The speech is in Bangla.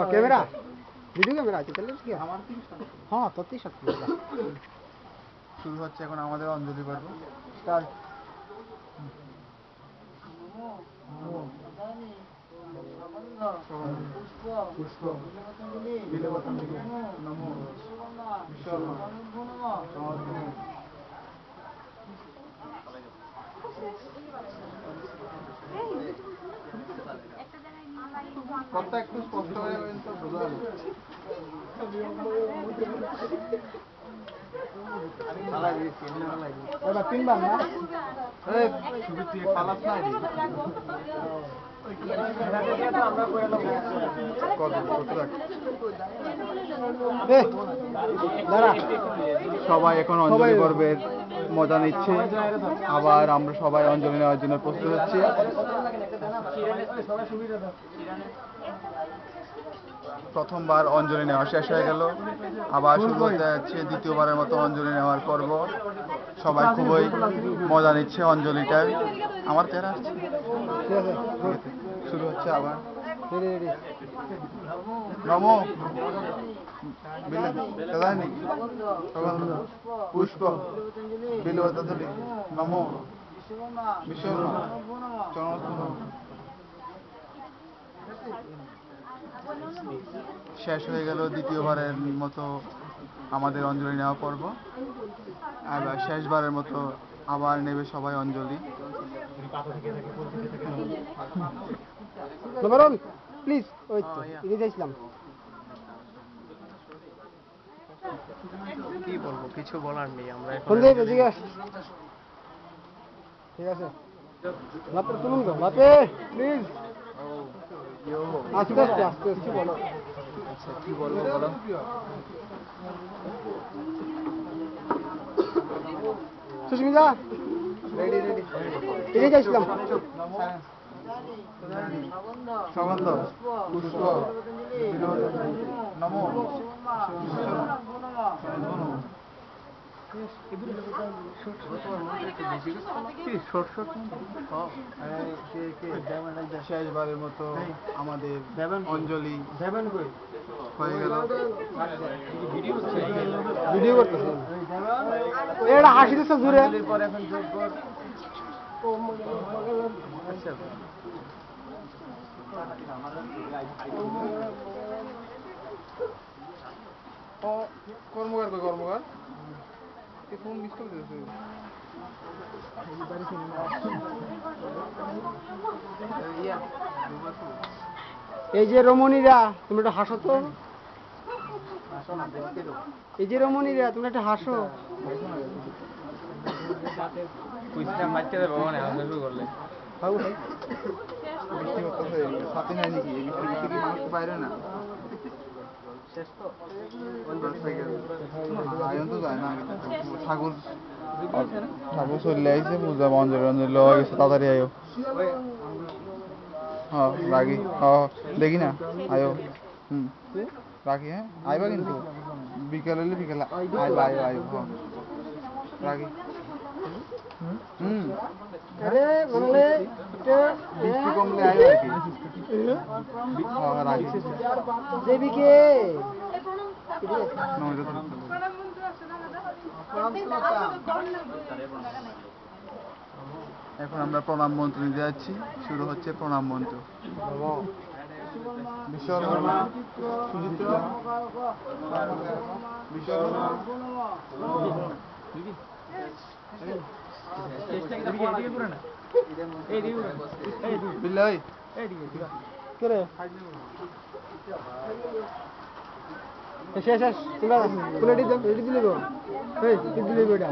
ক্যামেরা ভিডিও ক্যামেরা আছে তাহলে কি হ্যাঁ ততই সত্যি শুরু হচ্ছে এখন আমাদের অঞ্জলি পর্ব স্টার্ট পুষ্প নমো কথা একটু স্পষ্ট করে বলেন তো বোঝা যাবে তিনবার না পালাস না সবাই এখন অঞ্জলি পর্বের মজা নিচ্ছে আবার আমরা সবাই অঞ্জলি নেওয়ার জন্য প্রস্তুত হচ্ছি প্রথমবার অঞ্জলি নেওয়া শেষ হয়ে গেল আবার শুরু হতে যাচ্ছে দ্বিতীয়বারের মতো অঞ্জলি নেওয়ার পর্ব সবাই খুবই মজা নিচ্ছে অঞ্জলিটা আমার চেহারা আসছে শুরু হচ্ছে আবার নমো পুষ্প বিলবতী নমো বিশ্বকর্মা শেষ হয়ে গেল দ্বিতীয়বারের মতো আমাদের অঞ্জলি নেওয়া পর্ব আর শেষবারের মতো আবার নেবে সবাই অঞ্জলি প্লিজ ওই তো যাইছিলাম কি বলবো কিছু বলার নেই আমরা কোন যাইবে জিজ্ঞাসা ঠিক আছে লাপে তুলুন তো লাপে প্লিজ আস্তে আস্তে আস্তে আস্তে বলো আচ্ছা কি বলবো বলো সুস্মিতা রেডি রেডি এদিকে যাইছিলাম সগন্ধ পুষ্প নমো শেষবারের মতো আমাদের অঞ্জলি হয়ে গেল ভিডিও করতেছে এটা হাসি দিচ্ছে জুড়ে কর্মকার কর্মকার ফোন মিস করে দিয়েছে এই যে রমণীরা তুমি একটা হাসো তো এই যে রমণীরা তুমি একটা হাসো সাথে নাই নাকি মানুষ বাইরে না আয়ন তো যায় না ঠাকুর ঠাকুর চলে আইছে পূজা অঞ্জলি অঞ্জলি লওয়া গেছে তাড়াতাড়ি আয়ো হ্যাঁ রাখি দেখি না আয়ো রাখি হ্যাঁ আইবা কিন্তু বিকেল হলে বিকেল আইবা আইবা আইব রাখি আরে বললে বৃষ্টি কমলে আইবা আর কি রাখি দেবীকে এখন আমরা প্রণাম মন্ত্র নিতে যাচ্ছি শুরু হচ্ছে প্রণাম মন্ত্র বিশ্বকর্মা সুচিত্রা বিশ্বকর্মা বিল্লাই করে শেষ শেষ তোমরা কোন রেডি দিলে গো এই দিলে গোটা